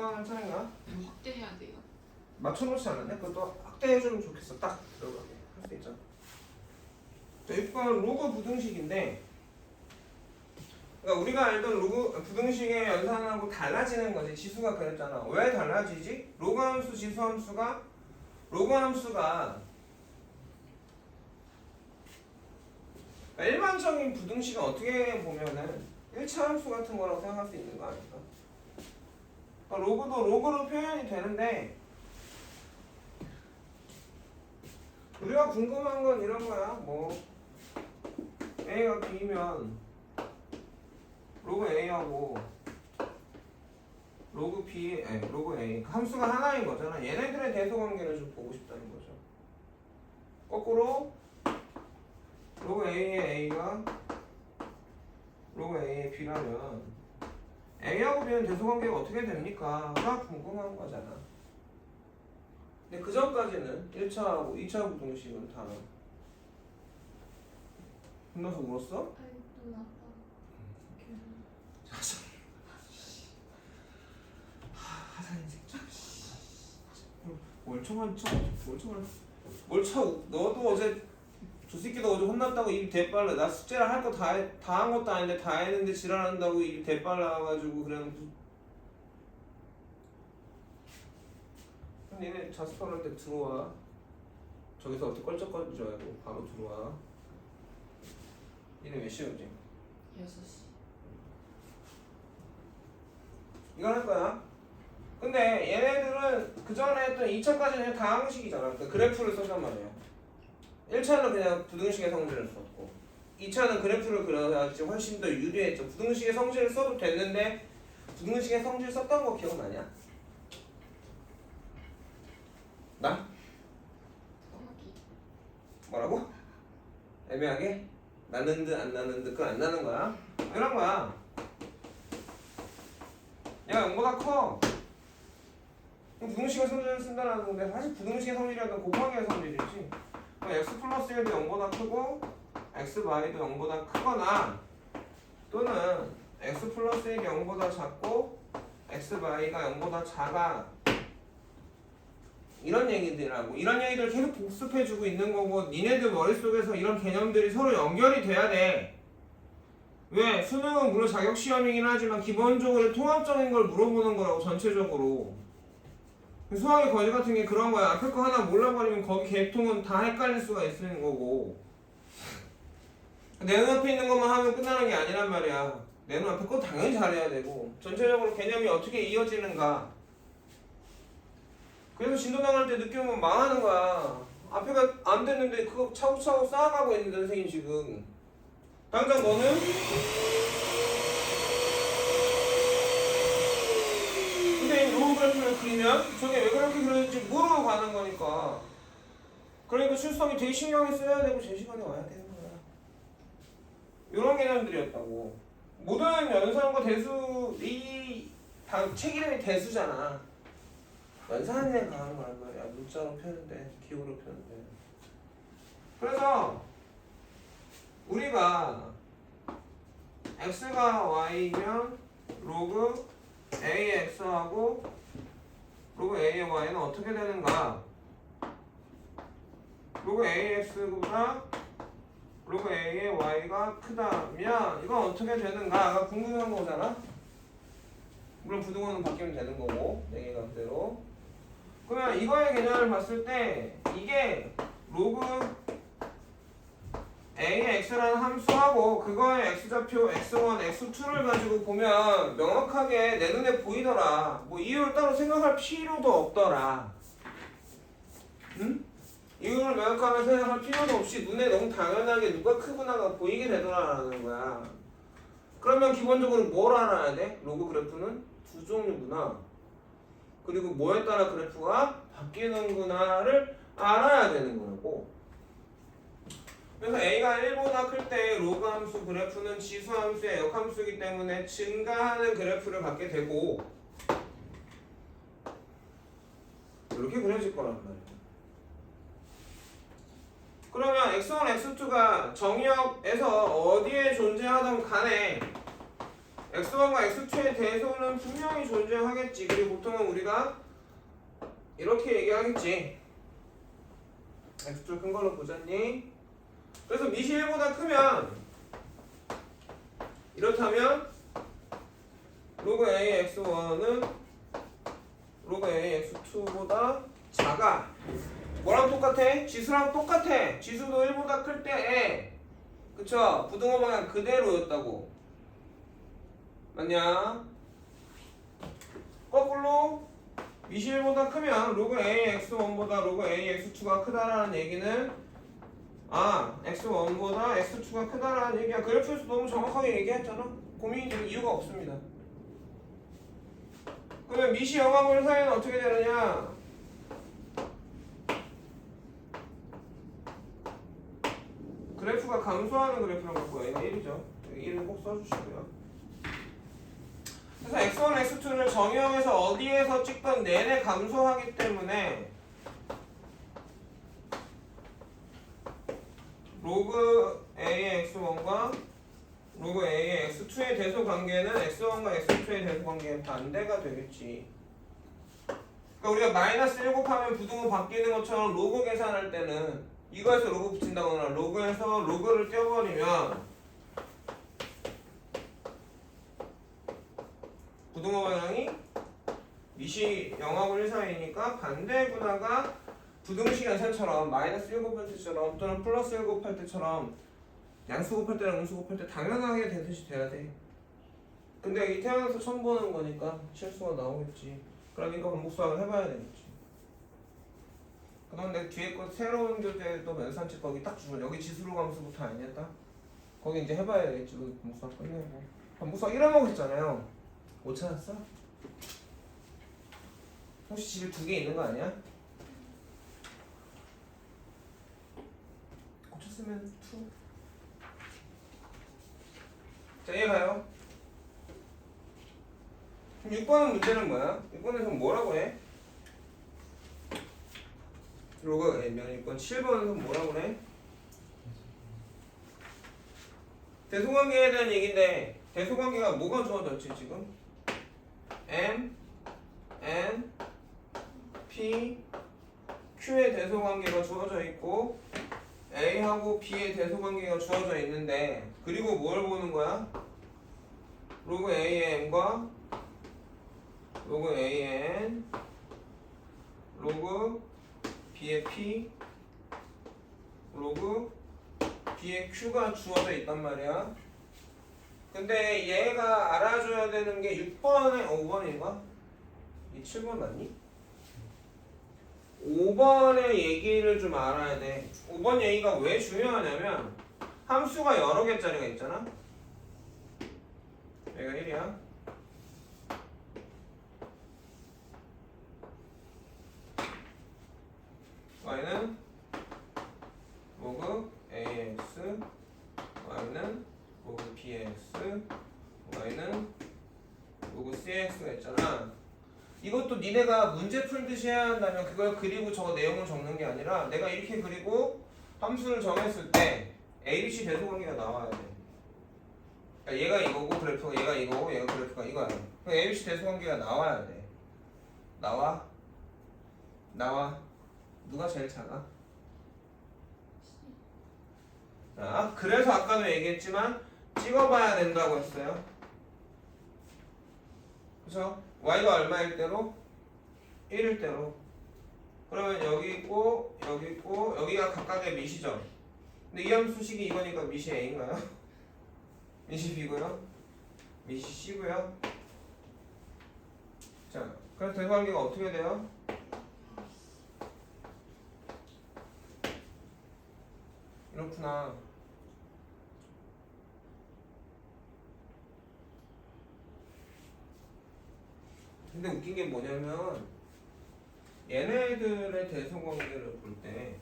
하는 차례인가? 확대해야 돼요. 맞춰놓지 않았냐? 그것도 확대해주면 좋겠어. 딱 들어가게 할 수 있잖아. 자, 6번 로그 부등식인데, 그러니까 우리가 알던 로그 부등식의 연산하고 달라지는 거지. 지수가 그랬잖아. 왜 달라지지? 로그 함수, 지수 함수가 로그 함수가 일반적인 부등식은 어떻게 보면은 1차 함수 같은 거라고 생각할 수 있는 거 아닐까? 그러니까 로그도 로그로 표현이 되는데 우리가 궁금한 건 이런 거야. 뭐 A가 B면 로그 A하고 로그 B, 로그 A 함수가 하나인 거잖아. 얘네들의 대소 관계를 좀 보고 싶다는 거죠. 거꾸로 로그 A의 A가 로그 A의 B라면 A하고 B는 대소 관계가 어떻게 됩니까?가 궁금한 거잖아. 근데 그 전까지는 1차하고 2차 부등식은 다 혼나서 울었어? 아니 눈 아파. 하사 인생 참 멀쩡한 너도 어제 저 새끼도 어제 혼났다고 입이 대빨라. 나 숙제를 할 거 다 한 것도 아닌데 다 했는데 지랄한다고 입이 대빨라가지고 그래놓고 니네 자습할 때 들어와. 저기서 어떻게 껄쩍거리는 줄 알고 바로 들어와. 니네 몇 시에 오지? 6시. 이거 할 거야. 근데 얘네들은 그 전에 했던 2차까지는 다 항식이잖아. 그 그래프를 썼단 말이야. 1차는 그냥 부등식의 성질을 썼고 2차는 그래프를 그려야지 훨씬 더 유리했죠. 부등식의 성질을 써도 됐는데 부등식의 성질 썼던 거 기억나냐? 나? 정확히. 뭐라고? 애매하게? 나는 듯 안 나는 듯 그건 안 나는 거야. 이런 거야. 얘가 0보다 커. 부등식의 성질을 쓴다는 건데 사실 부등식의 성질이라는 곱하기의 성질이지. x 플러스 1도 0보다 크고 x 마이도 0보다 크거나 또는 x 플러스 1이 0보다 작고 x 마이가 0보다 작아. 이런 얘기들하고 이런 얘기들 계속 복습해주고 있는 거고 니네들 머릿속에서 이런 개념들이 서로 연결이 돼야 돼. 왜? 수능은 물론 자격시험이긴 하지만 기본적으로 통합적인 걸 물어보는 거라고 전체적으로. 수학의 거지 같은 게 그런 거야. 앞에 거 하나 몰라버리면 거기 계통은 다 헷갈릴 수가 있는 거고 내 눈앞에 있는 것만 하면 끝나는 게 아니란 말이야. 내 눈앞에 거 당연히 잘해야 되고 전체적으로 개념이 어떻게 이어지는가. 그래서 진도 나갈 때 느끼는 건 망하는 거야. 앞에가 안 됐는데 그거 차곡차곡 쌓아가고 있는데 선생님 지금 당장 너는 선생님 로그 그래프를 그리면 저게 왜 그렇게 그렸는지 모르고 가는 거니까. 그러니까 출석이 되게 신경을 써야 되고 제 시간에 와야 되는 거야. 이런 개념들이었다고. 모든 연산과 대수 다 책 이름이 대수잖아. 연산에 강한 거란 말이야. 문자로 표현돼, 기호로 표현돼. 그래서 우리가 x가 y면 로그 ax하고 로그 a의 y는 어떻게 되는가? 로그 ax보다 로그 a의 y가 크다면 이건 어떻게 되는가가 궁금한 거잖아. 물론 부등호는 바뀌면 되는 거고 얘기가 그대로. 그러면 이거의 개념을 봤을 때 이게 로그 AX라는 함수하고 그거의 X좌표 X1, X2를 가지고 보면 명확하게 내 눈에 보이더라. 뭐 이유를 따로 생각할 필요도 없더라. 응? 이유를 명확하게 생각할 필요도 없이 눈에 너무 당연하게 누가 크구나가 보이게 되더라라는 거야. 그러면 기본적으로 뭘 알아야 돼? 로그 그래프는 두 종류구나. 그리고 뭐에 따라 그래프가 바뀌는구나를 알아야 되는 거고. 그래서 a가 1보다 클 때 로그 함수 그래프는 지수 함수의 역함수이기 때문에 증가하는 그래프를 갖게 되고 이렇게 그려질 거란 말이에요. 그러면 x1, x2가 정의역에서 어디에 존재하던 간에 x1과 x2의 대소는 분명히 존재하겠지. 그리고 보통은 우리가 이렇게 얘기하겠지. x2 큰 걸로 보자니. 그래서 미시 1보다 크면 이렇다면 로그 a x1은 로그 a x2보다 작아. 뭐랑 똑같아? 지수랑 똑같아. 지수도 1보다 클 때 그쵸? 부등호 방향 그대로였다고. 맞냐? 거꾸로 미시 1보다 크면 로그 a x1보다 로그 a x2가 크다라는 얘기는 x1보다 x2가 크다라는 얘기야. 그래프에서 너무 정확하게 얘기했잖아. 고민이 될 이유가 없습니다. 그러면 미시 영하고의 사이는 어떻게 되느냐? 그래프가 감소하는 그래프를 갖고 여기가 1이죠. 여기 1을 꼭 써주시고요. 그래서 x1, x2를 정의형에서 어디에서 찍던 내내 감소하기 때문에 로그 a의 x1과 로그 a의 x2의 대소 관계는 x1과 x2의 대소 관계의 반대가 되겠지. 그러니까 우리가 마이너스 1 곱하면 부등호 바뀌는 것처럼 로그 계산할 때는 이거에서 로그 붙인다거나 로그에서 로그를 떼어버리면 부등호 방향이 미시 0하고 1 사이니까 반대 분화가 부등식 연산처럼 마이너스 1 곱할 때처럼 또는 플러스 1 곱할 때처럼 양수 곱할 때랑 음수 곱할 때 당연하게 되듯이 돼야 돼. 근데 이 태어나서 처음 보는 거니까 실수가 나오겠지. 그러니까 반복수학을 해봐야 되겠지. 그런데 뒤에 거 새로운 교재도 면산책 거기 딱 주면 여기 지수로 감수부터 아니었다? 거기 이제 해봐야 되겠지. 거기 반복수학 끝내고 반복수학 1화목 했잖아요. 못 찾았어? 혹시 집에 2개 있는 거 아니야? 고쳤으면 2. 자, 얘 가요. 그럼 6번은 문제는 뭐야? 6번에서 뭐라고 해? 로그 N면 6번 7번에서 뭐라고 해? 대소관계에 대한 얘기인데 대소관계가 뭐가 주어졌지 지금? M, N, P, Q의 대소관계가 주어져 있고 A하고 B의 대소관계가 주어져 있는데 그리고 뭘 보는 거야? 로그 A의 M과 로그 A의 N 로그 B의 P 로그 B의 Q가 주어져 있단 말이야. 근데 얘가 알아줘야 되는 게 6번에 5번인가? 이 7번 맞니? 5번의 얘기를 좀 알아야 돼. 5번 얘기가 왜 중요하냐면 함수가 여러 개짜리가 있잖아. 얘가 1이야. y는 로그 ax y는 로그 bx y는 로그 cx가 있잖아. 이것도 니네가 문제 풀듯이 해야 한다면 그걸 그리고 저거 내용을 적는 게 아니라 내가 이렇게 그리고 함수를 정했을 때 ABC 대소관계가 나와야 돼. 그러니까 얘가 이거고 그래프가 얘가 이거고 얘가 그래프가 이거야. 그러니까 ABC 대소관계가 나와야 돼. 나와? 누가 제일 작아? 자, 그래서 아까도 얘기했지만 찍어봐야 된다고 했어요. 그쵸? y가 얼마일 때로? 1일 때로. 그러면 여기 있고 여기 있고 여기가 각각의 미시죠. 근데 이 함수식이 이거니까 미시 a인가요? 미시 b고요. 미시 c고요. 자, 그래서 대소관계가 어떻게 돼요? 이렇구나. 근데 웃긴 게 뭐냐면 얘네들의 대소관계를 볼 때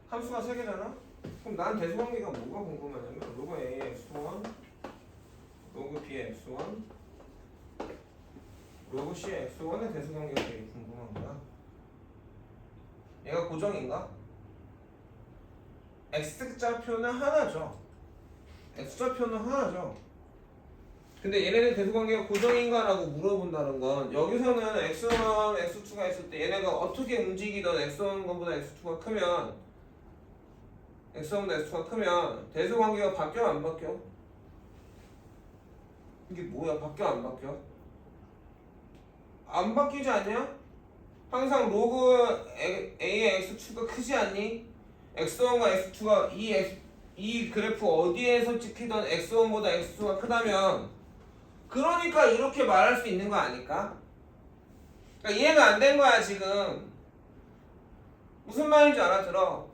함수가 3개잖아? 그럼 난 대소관계가 뭐가 궁금하냐면 로그 A의 x1 로그 B의 x1 로그 C의 x1의 대소관계가 되게 궁금한 거야. 얘가 고정인가? X좌표는 하나죠. X좌표는 하나죠. 근데 얘네들 대소관계가 고정인가라고 물어본다는 건 여기서는 X1, X2가 있을 때 얘네가 어떻게 움직이던 X1보다 X2가 크면 X1보다 X2가 크면 대소관계가 바뀌어 안 바뀌어? 이게 뭐야? 바뀌어 안 바뀌어? 안 바뀌지 않냐? 항상 로그 A의 X2가 크지 않니? X1과 X2가 이 그래프 어디에서 찍히던 X1보다 X2가 크다면 그러니까 이렇게 말할 수 있는 거 아닐까? 그러니까 이해가 안 된 거야 지금. 무슨 말인지 알아들어.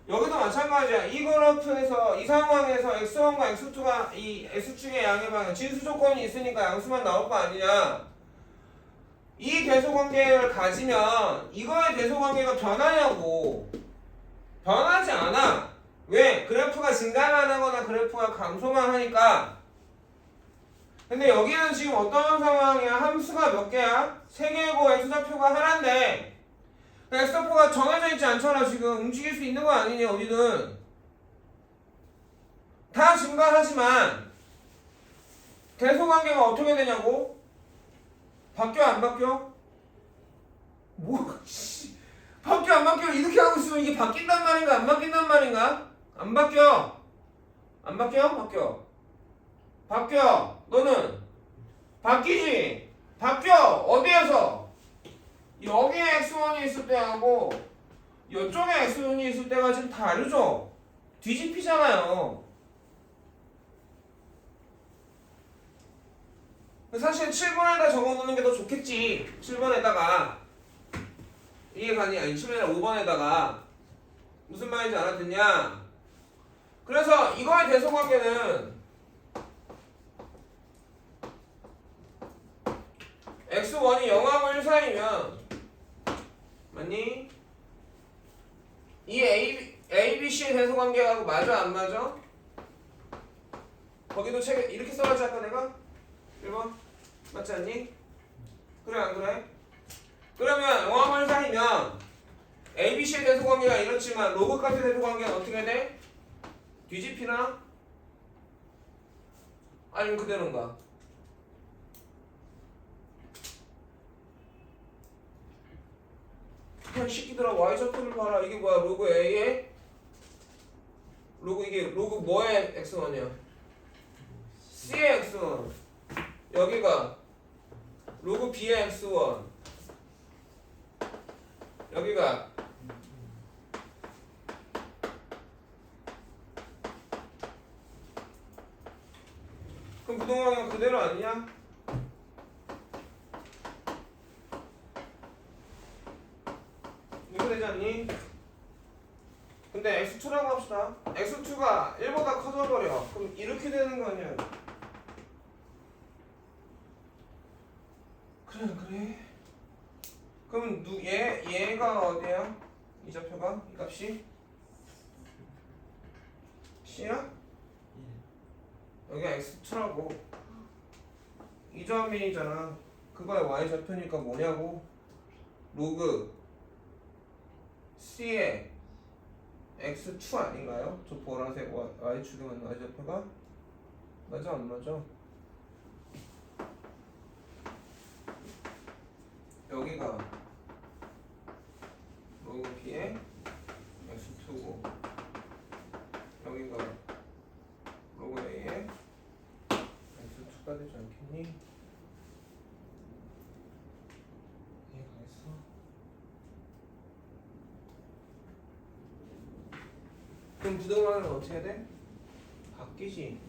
여기도 마찬가지야. 이 그래프에서 이 상황에서 X1과 X2가 이 X축의 양의 방향 진수 조건이 있으니까 양수만 나올 거 아니냐. 이 대소관계를 가지면 이거의 대소관계가 변하냐고. 변하지 않아. 왜? 그래프가 증가만 하거나 그래프가 감소만 하니까. 근데 여기는 지금 어떤 상황이야? 함수가 몇 개야? 3개고 X좌표가 하나인데 X좌표가 정해져 있지 않잖아. 지금 움직일 수 있는 거 아니니 어디든. 다 증가하지만 대소관계가 어떻게 되냐고? 바뀌어 안 바뀌어? 뭐 바뀌어 안 바뀌어? 이렇게 하고 있으면 이게 바뀐단 말인가 안 바뀐단 말인가? 안 바뀌어. 안 바뀌어? 바뀌어. 바뀌어. 너는 바뀌지. 바뀌어. 어디에서? 여기에 X1이 있을 때하고 이쪽에 X1이 있을 때가 지금 다르죠? 뒤집히잖아요. 사실 7번에다 적어놓는 게 더 좋겠지. 7번에다가 이해가니? 아니 7번에다 5번에다가 무슨 말인지 알아듣냐? 그래서 이거의 대소관계는 X1이 0하고 1 사이면 맞니? 이 A, B, C의 대소관계하고 맞아 안 맞아? 거기도 책에 이렇게 써놨지 아까 내가? 1번? 맞지 않니? 그래 안 그래? 그러면 0하고 1 사이면 A, B, C의 대소관계가 이렇지만 로그값의 대소관계는 어떻게 돼? 뒤집히나? 아니면 그대로인가? 그냥 시키더라. Y좌표를 봐라. 이게 뭐야? 로그 A에 로그 이게 로그 뭐의 X1이야? C의 X1. 여기가 로그 B의 X1. 여기가 그럼 부동항이 그대로 아니냐? 이거 되지 않니? 근데 X2라고 합시다. X2가 1보다 커져버려. 그럼 이렇게 되는 거 아니야? 그래. 그럼 얘가 어디야? 이 좌표가? 이 값이? C야? 여기가 X2라고. 이 점이잖아. 그거의 Y좌표니까 뭐냐고? 로그 C의 X2 아닌가요? 저 보라색 Y축에 맞는 Y좌표가? 맞아 안 맞아? 여기가 로그 B의 X2고 여기가 로그 A의 X2가 되지 않겠니? 이해가 있어? 그럼 부등항은 어떻게 돼? 바뀌지.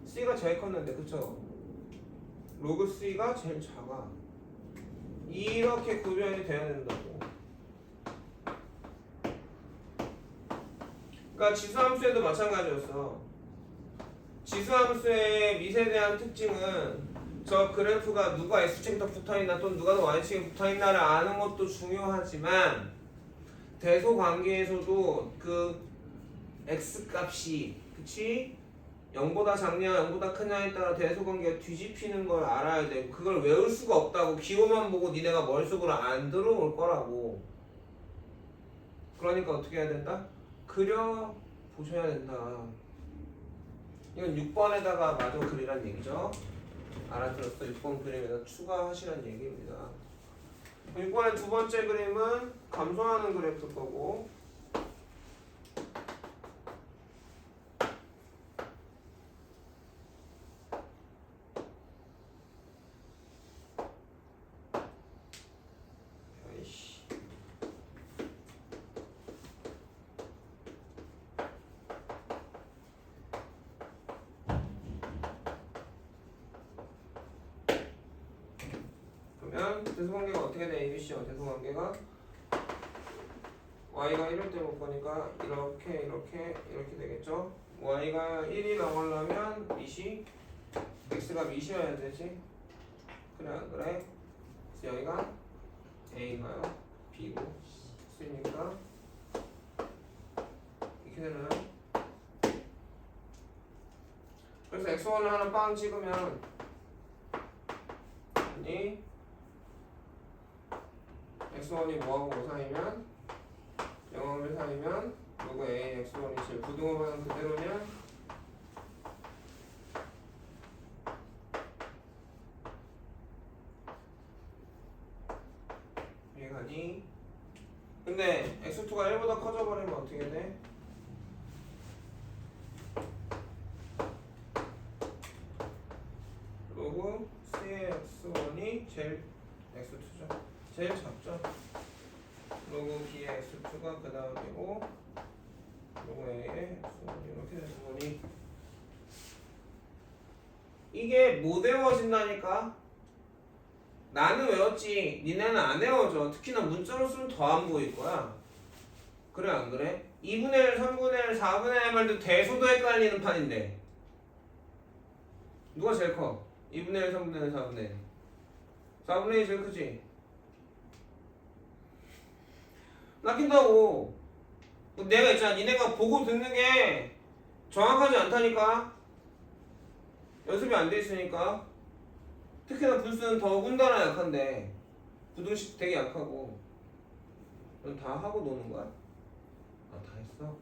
C가 제일 컸는데 그쵸? 로그 C가 제일 작아. 이렇게 구별이 돼야 된다고. 그러니까 지수함수에도 마찬가지였어. 지수함수의 미세대한 특징은 저 그래프가 누가 X축에 더 붙어있나 또는 누가 더 Y축에 붙어있나를 아는 것도 중요하지만 대소관계에서도 그 X값이 그치? 0보다 작냐 0보다 크냐에 따라 대소관계가 뒤집히는 걸 알아야 되고 그걸 외울 수가 없다고 기호만 보고 니네가 머릿속으로 안 들어올 거라고. 그러니까 어떻게 해야 된다? 그려보는 보셔야 된다. 이건 6번에다가 마저 그리란 얘기죠. 알아들었어? 6번 그림에다 추가하시란 얘기입니다. 6번의 두 번째 그림은 감소하는 그래프일 거고, 아이씨. 그러면 대소관계가 어떻게 돼? ABC와 대소관계가 y가 1일 때 못 보니까 이렇게 되겠죠? y가 1이 나오려면 밑이 x가 밑이어야 되지? 그래 안 그래? 그래서 여기가 a인가요? b고 c니까 이렇게 되나요? 그래서 x1을 하나 빵 찍으면 아니 x1이 뭐하고 뭐 사이면 0하고 사이면 요거 a x1이 제일 부등호만 그대로면 이해가니? 근데 x2가 1보다 커져버리면 어떻게 돼? 로그 c의 x1이 제일 x2죠. 제일 작죠. 로그 b의 x2가 그 다음이고 로그 a의 x1이 이렇게 되는 거니 이게 못 외워진다니까. 나는 외웠지 니네는 안 외워져. 특히나 문자로 쓰면 더 안 보일 거야. 그래 안 그래? 2분의 1, 3분의 1, 4분의 1 말도 대소도 헷갈리는 판인데 누가 제일 커? 2분의 1, 3분의 1, 4분의 1 4분의 1이 제일 크지? 낚인다고. 내가 있잖아. 니네가 보고 듣는 게 정확하지 않다니까. 연습이 안 돼 있으니까. 특히나 분수는 더군다나 약한데 부등식 되게 약하고. 넌 다 하고 노는 거야? 아, 다 했어?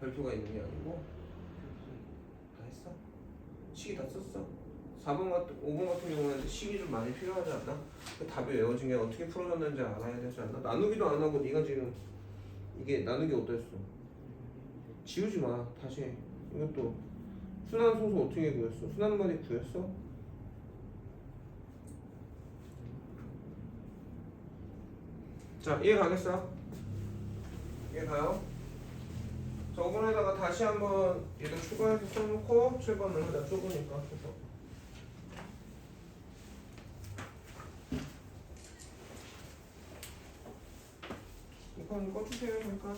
별표가 있는 게 아니고? 다 했어? 식이 다 썼어? 5번 같은 경우에는 식이 좀 많이 필요하지 않나? 그 답이 외워진 게 어떻게 풀어졌는지 알아야 되지 않나? 나누기도 안 하고 네가 지금 이게 나누기 어땠어? 지우지 마. 다시 해. 이것도 순환소수 어떻게 구했어? 순환마디 구했어? 자, 이해 가겠어? 이해 가요? 저번에다가 다시 한번 얘도 추가해서 써놓고 7번을 하자. 좁으니까 계속. 이건 꺼주세요 잠깐.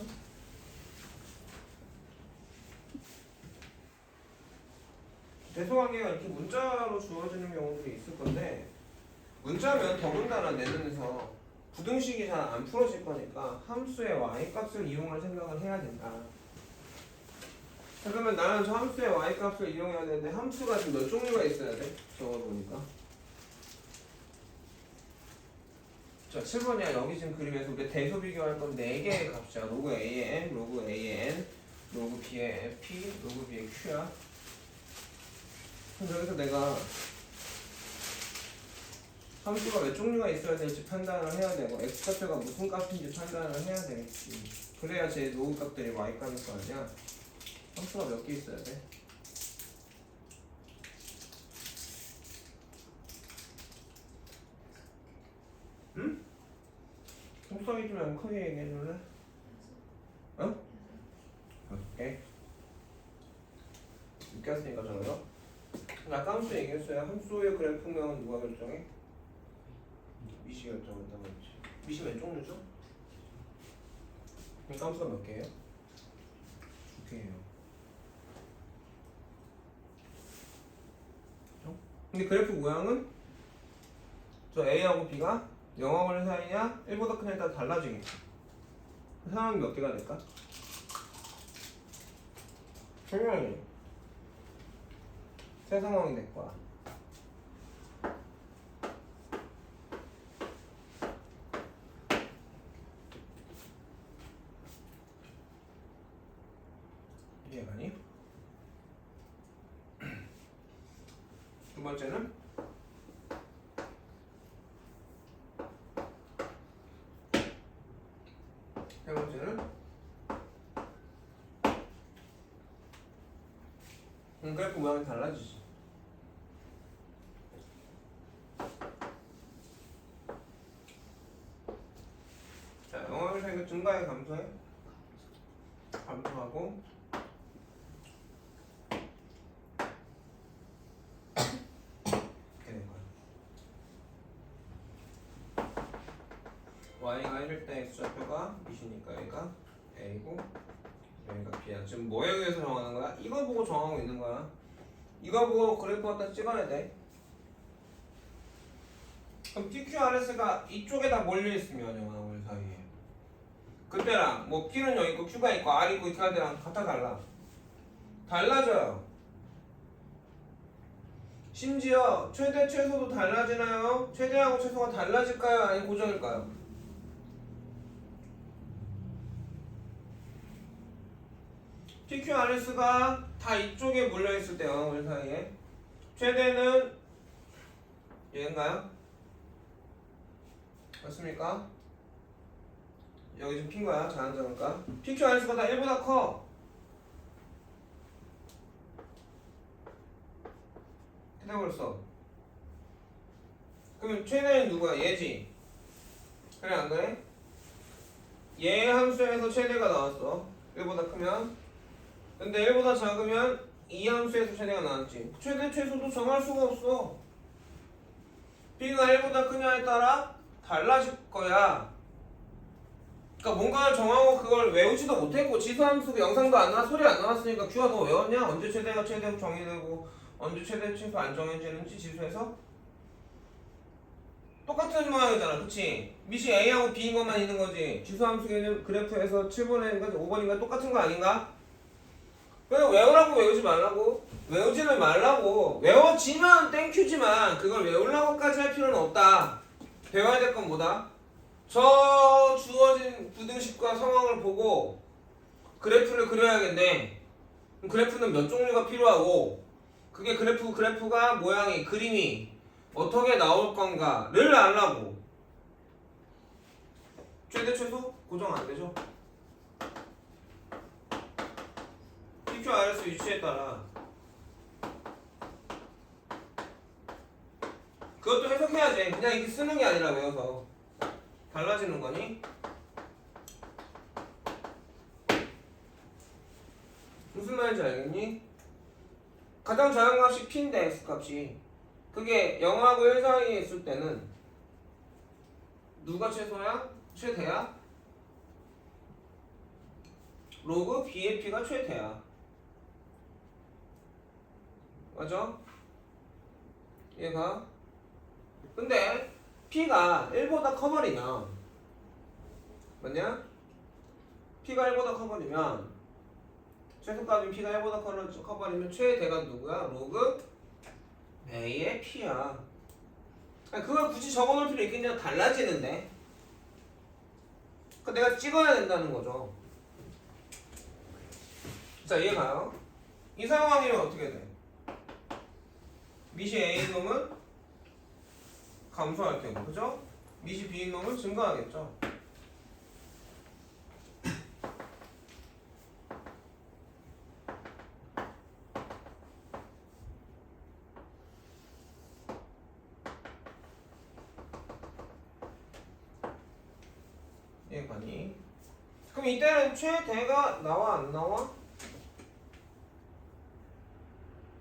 대소관계가 이렇게 문자로 주어지는 경우들이 있을 건데 문자면 더군다나 내 눈에서 부등식이 잘 안 풀어질 거니까 함수의 y값을 이용할 생각을 해야 된다. 자, 그러면 나는 저 함수의 y값을 이용해야 되는데 함수가 지금 몇 종류가 있어야 돼? 적어보니까 자 7번이야. 여기 지금 그림에서 우리 대소 비교할 건 4개의 값이야. 로그 a의 m, 로그 a의 n, 로그 b의 p, 로그 b의 q야. 그럼 여기서 내가 함수가 몇 종류가 있어야 될지 판단을 해야 되고 x좌표가 무슨 값인지 판단을 해야 되겠지. 그래야 제 로그 값들이 y값일 거 아니야. 함수가 몇 개 있어야 돼? 응? 속성이 좀 크게 얘기해줄래? 어? 5개? 느꼈으니까 저요? 아까 함수 얘기했어요. 함수의 그래프는 누가 결정해? 미시 결정한다고 했지. 미시 몇 종류죠? 그럼 함수가 몇 개예요? 2개예요. 근데 그래프 모양은 저 A하고 B가 0하고 1 사이냐 1보다 큰 애에 따라 달라지겠지. 그 상황이 몇 개가 될까? 분명히 세 상황이 될 거야. 두 번째는 세 번째는 그래프 모양이 달라지지. 자, 영어를 생각 증가해 감소해? 감소하고 이렇게 된 거야. y가 1일 때 x좌표가 밑이니까 여기가 a고 여기가 b야. 지금 뭐에 의해서 정하는 거야? 이거 보고 정하고 있는 거야. 이거 보고 그래프 갖다 찍어야 돼. 그럼 PQRS가 이쪽에다 몰려 있으면 영화물 사이에 그때랑 뭐 P는 여기 있고 Q가 있고 R 있고 이렇게 할 때랑 같아 달라져요. 심지어 최대 최소도 달라지나요? 최대하고 최소가 달라질까요? 아니면 고정일까요? PQRS가 다 이쪽에 몰려 있을 때 영화물 사이에 최대는 얘인가요? 맞습니까? 여기 지금 P인 거야. 자연자니까. PQRS가 다 1보다 커. 이렇게 돼버렸어. 그러면 최대는 누구야? 얘지. 그래 안 그래? 얘 함수에서 최대가 나왔어. 1보다 크면. 근데 1보다 작으면 이 함수에서 최대가 나왔지. 최대 최소도 정할 수가 없어. B가 1보다 크냐에 따라 달라질 거야. 그러니까 뭔가를 정하고 그걸 외우지도 못했고 지수함수 영상도 안 나와 소리 안 나왔으니까 Q가 더 외웠냐? 언제 최대가 최대 정의되고 언제 최대 최소 안 정해지는지 지수에서 똑같은 모양이잖아, 그치? 밑이 A하고 B인 것만 있는 거지. 지수함수 개념 그래프에서 7번인가 5번인가 똑같은 거 아닌가? 그냥 외우라고 외우지 말라고. 외우지는 말라고. 외워지면 땡큐지만 그걸 외우려고까지 할 필요는 없다. 배워야 될 건 뭐다? 저 주어진 부등식과 상황을 보고 그래프를 그려야겠네. 그럼 그래프는 몇 종류가 필요하고 그게 그래프가 모양이 그림이 어떻게 나올 건가를 알라고. 최대 최소 고정 안 되죠? PQRS 위치에 따라 그것도 해석해야지. 그냥 이렇게 쓰는 게 아니라 외워서 달라지는 거니? 무슨 말인지 알겠니? 가장 작은 값이 P인데 X값이 그게 0하고 1 사이에 있을 때는 누가 최소야? 최대야? 로그 B의 P가 최대야. 맞아? 얘가 근데 P가 1보다 커버리면 맞냐? P가 1보다 커버리면 최소값인 P가 1보다 커버리면 최대가 누구야? 로그 A의 P야. 아니, 그걸 굳이 적어놓을 필요 있겠냐? 달라지는데 그 내가 찍어야 된다는 거죠. 자 이해가요? 이 상황이면 어떻게 돼? 밑이 A인 놈은 감소할 테고, 그죠? 밑이 B인 놈은 증가하겠죠. 얘가니? 그럼 이때는 최대가 나와 안 나와?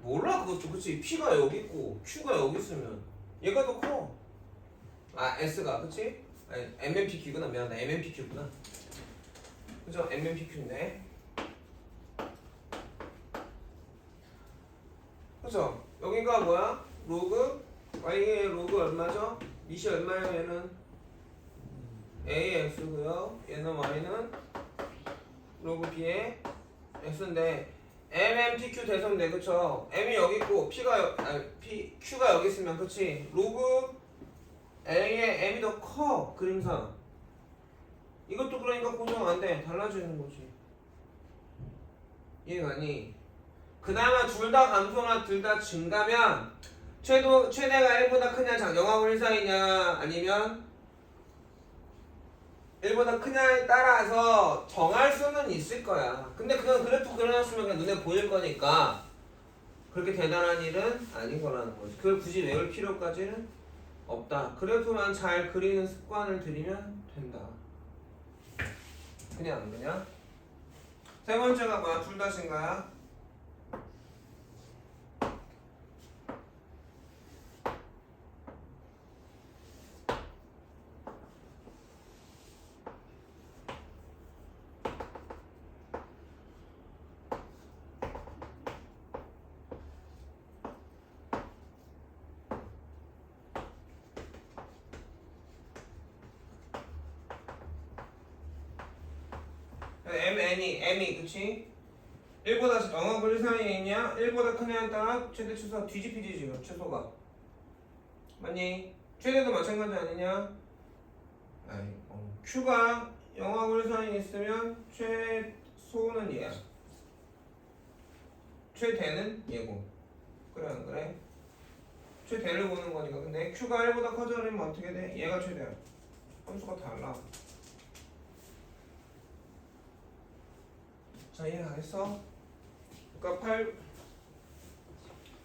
몰라 그것도. 그치? P가 여기 있고 Q가 여기 있으면 얘가 더 커. 아 S가 그치? 아니 MMPQ구나. 미안하다. MMPQ구나. 그죠? MMPQ인데 그죠? 여기가 뭐야? 로그 Y의 로그 얼마죠? 밑이 얼마예요 얘는? AX고요. 얘는 Y는 로그 B의 X인데 MMPQ 대성대 그쵸? M이 여기 있고 Q가 여기 있으면 그치? 로그 A의 M이 더 커 그림상. 이것도 그러니까 고정 안 돼. 달라지는 거지. 이해가니? 그나마 둘 다 감소나 둘 다 증가면 최대가 1보다 크냐 영하고 1 사이냐 아니면 1보다 크냐에 따라서 정할 수는 있을 거야. 근데 그건 그래프 그려놨으면 그냥 눈에 보일 거니까 그렇게 대단한 일은 아닌 거라는 거지. 그걸 굳이 외울 필요까지는 없다. 그래프만 잘 그리는 습관을 들이면 된다. 그냥 세 번째가 뭐야? 둘 다신가야? M이 그치? 1보다 영하고 1 사이에 있냐? 1보다 크냐에 따라 최대 최소가 뒤집히지 지금 최소가 맞니? 최대도 마찬가지 아니냐? Q가 영하고 1 사이에 있으면 최소는 얘야 최대는 얘고 그래 안 그래? 최대를 보는 거니까. 근데 Q가 1보다 커져버리면 어떻게 돼? 얘가 최대야. 함수가 달라. 자, 이해가겠어? 그러니까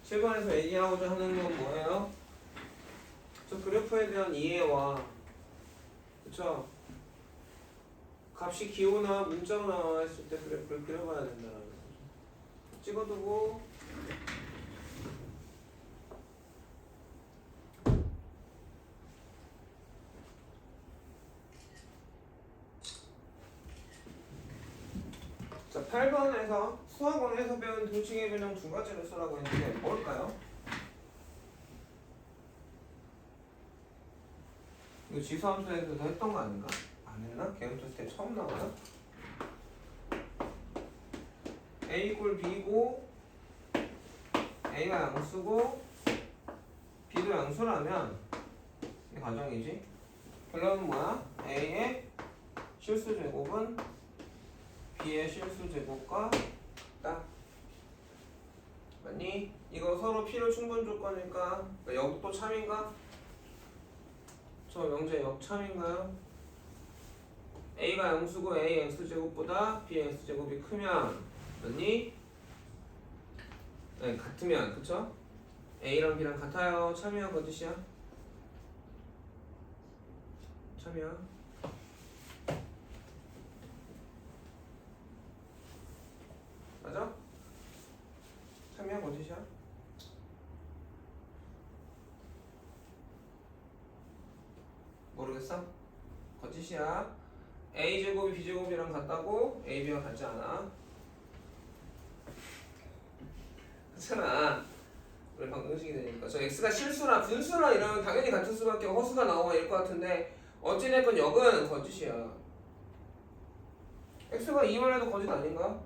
7번에서 얘기하고자 하는 건 뭐예요? 저 그래프에 대한 이해와 그쵸? 값이 기호나 문자로 나와 있을 때 그래프를 그려봐야 된다는 거죠. 찍어두고 자, 8번에서 수학원에서 배운 등식의 변형 두 가지를 쓰라고 했는데 뭘까요? 이거 지수함수에서도 했던 거 아닌가? 안 했나? 개념 때 처음 나와요? A = B고 A가 양수고 B도 양수라면 이 가정이지? 결론은 뭐야? A의 실수 제곱은 B의 실수 제곱과 같다. 맞니? 이거 서로 필요 충분 조건일까? 역도 참인가? 저 명제 역참인가요? A가 양수고 A x제곱보다 B x제곱이 크면 맞니? 네, 같으면 그쵸? A랑 B랑 같아요. 참이야 거짓이야? 참이야. 맞아? 참이야 거짓이야? 모르겠어? 거짓이야. A제곱이 B제곱이랑 같다고? A, B가 같지 않아. 그렇잖아. 우리 방정식이 되니까. 저 X가 실수나 분수나 이러면 당연히 같을 수밖에 허수가 나오면 이럴 것 같은데 어찌됐건 역은 거짓이야. X가 2만 해도 거짓 아닌가?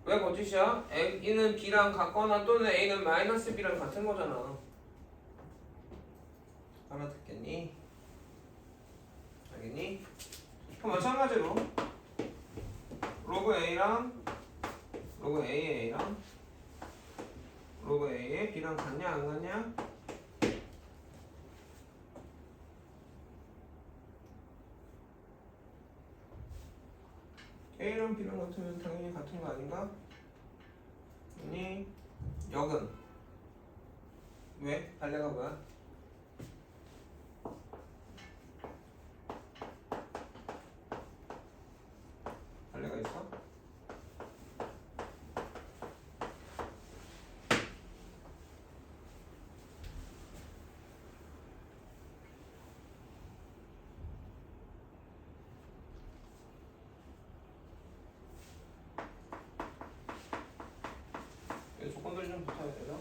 왜 거짓이야? A는 B랑 같거나 또는 A는 마이너스 B랑 같은 거잖아. 알아듣겠니? 알겠니? 그럼 마찬가지로 로그 A랑 로그 A의 A랑 로그 A의 B랑 같냐 안 같냐? A랑 B랑 같으면 당연히 같은 거 아닌가? 아니 역은 왜? 발레가 뭐야? 발레가 있어? 조건들이 좀 붙어야 되죠?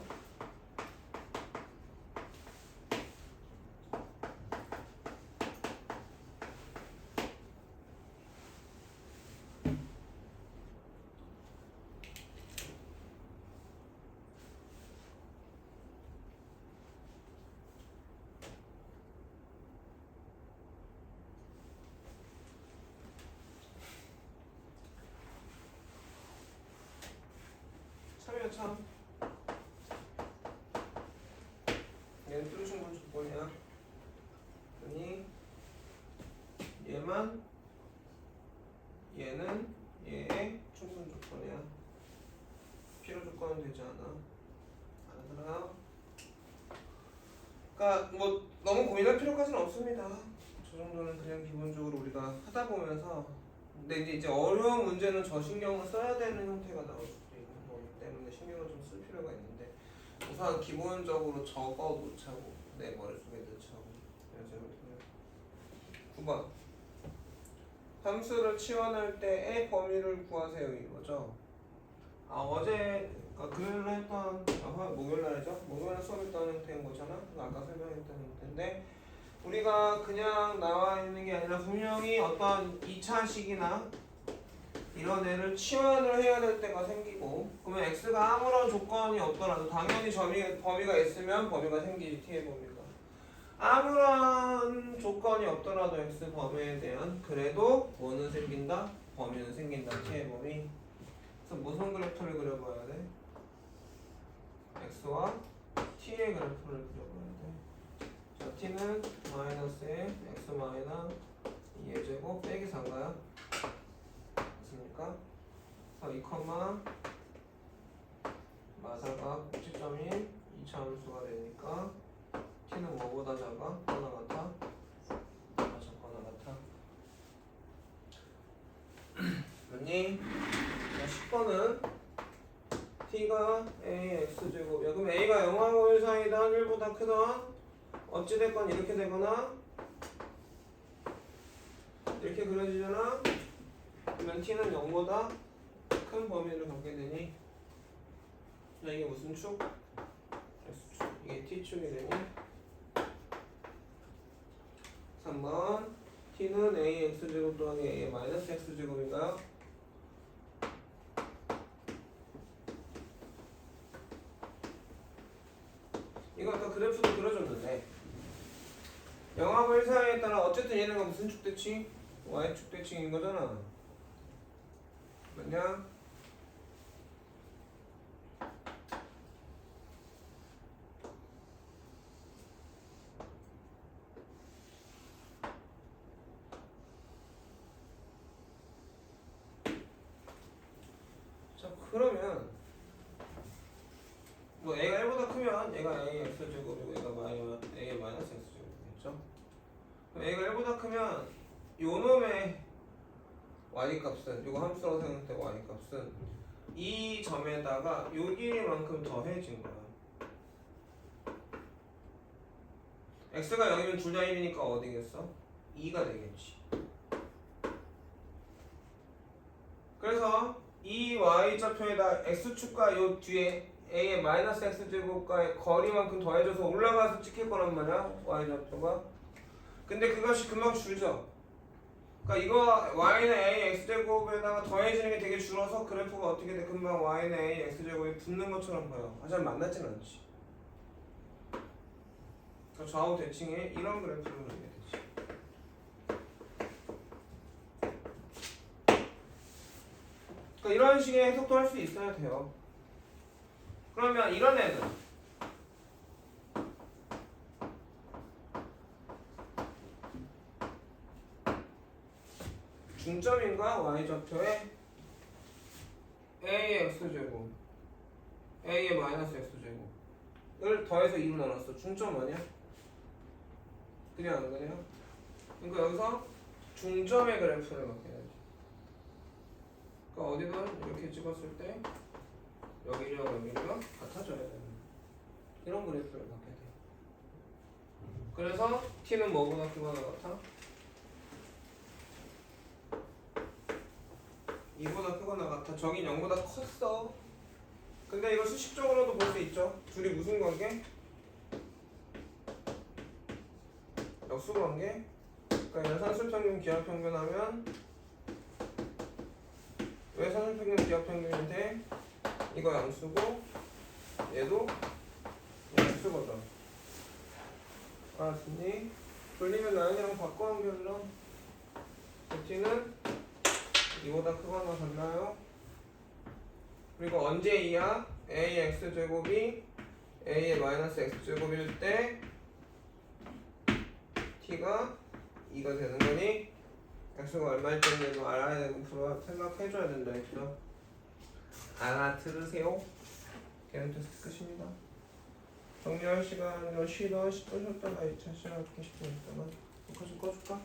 참이야 참. 조건은 되지 않아. 알아들어요? 그러니까 뭐 너무 고민할 필요까지는 없습니다. 저 정도는 그냥 기본적으로 우리가 하다 보면서 근데 이제 어려운 문제는 저 신경을 써야 되는 형태가 나올 수도 있는 거기 때문에 신경을 좀 쓸 필요가 있는데 우선 기본적으로 적어 놓자고 내 머릿속에 넣자고. 그래서 9번 함수를 치환할 때의 범위를 구하세요 이거죠. 어제 금요일날 했던 목요일날이죠. 목요일날 수업했던 형태인 거잖아. 아까 설명했던 형태인데 우리가 그냥 나와 있는 게 아니라 분명히 어떤 2차식이나 이런 애를 치환을 해야 될 때가 생기고 그러면 x가 아무런 조건이 없더라도 당연히 범위가 있으면 범위가 생기지. t의 범위가 아무런 조건이 없더라도 x 범위에 대한 그래도 뭐는 생긴다? 범위는 생긴다. t의 범위. 그래서 무슨 그래프를 그려봐야 돼? x와 t의 그래프를 그려봐야 돼. 자, t는 마이너스 x 마이너스 2의 제곱 빼기 4인가요? 맞습니까? 그래서 2, 마사가 꼭지점이 2차 함수가 되니까 t는 뭐보다 작아? 하나 같아? 작거나 같아? 맞니? 10번은 t가 a x제곱 그럼 a가 0하고 1 사이다 1보다 크다 어찌됐건 이렇게 되거나 이렇게 그려지잖아. 그러면 t는 0보다 큰 범위를 갖게 되니 자 이게 무슨 축? x축. 이게 t축이 되니 3번 t는 a x제곱 더하기 a 마이너스 x제곱인가요? 이거 아까 그래프도 그려줬는데 0하고 1 사이에 따라 어쨌든 얘네가 무슨 축대칭? y축 대칭인 거잖아. 맞냐? 자 그러면 뭐 a가 1보다 크면 얘가 a x제곱이고 얘가 a 마이너스 x제곱이겠죠? 그럼 a가 1보다 크면 요 놈의 y값은 요거 함수라고 생각할 때 y값은 이 점에다가 요 길이만큼 더해진 거야. x가 0이면 둘 다 1이니까 어디겠어? 2가 되겠지. 그래서 이 y좌표에다 x축과 요 뒤에 a의 마이너스 x제곱과의 거리만큼 더해져서 올라가서 찍힐 거란 말이야 y좌표가. 근데 그것이 금방 줄죠. 그러니까 이거 y는 a x제곱에다가 더해지는 게 되게 줄어서 그래프가 어떻게 돼? 금방 y는 a x제곱이 붙는 것처럼 보여. 하지만 만나진 않지. 그래서 좌우 대칭에 이런 그래프를 그리게 되지. 그러니까 이런 식의 해석도 할 수 있어야 돼요. 그러면 이런 애는 중점인가? y좌표에 a의 x제곱 a의 마이너스 x제곱을 더해서 2로 나눴어. 중점 아니야? 그냥 안 그래요? 그러니까 여기서 중점의 그래프를 갖게 되지. 그러니까 어디든 이렇게 찍었을 때 여기랑 여기가 같아져야 되는 이런 그래프를 갖게 돼. 그래서 t는 뭐보다 크거나 같아? 2보다 크거나 같아. 저긴 0보다 컸어. 근데 이거 수식적으로도 볼 수 있죠. 둘이 무슨 관계? 역수 관계? 그러니까 얘는 산술평균 기하평균 하면 왜 산술평균 기하평균인데 이거 양수고 얘도 양수거든. 알았니? 돌리면 라인이랑 바꿔 한결로 t는 이보다 크거나 같나요? 그리고 언제 이야? a x제곱이 a의 마이너스 x제곱일 때 t가 2가 되는 거니 x가 얼마일 때인지도 알아야 되고 생각해줘야 된다 했죠. 알아들으세요? 걔는 테스트 끝입니다. 정리할 시간 쉬다가 또 쉬었다가 2차 시간 20분 있다가 녹화 좀 꺼줄까?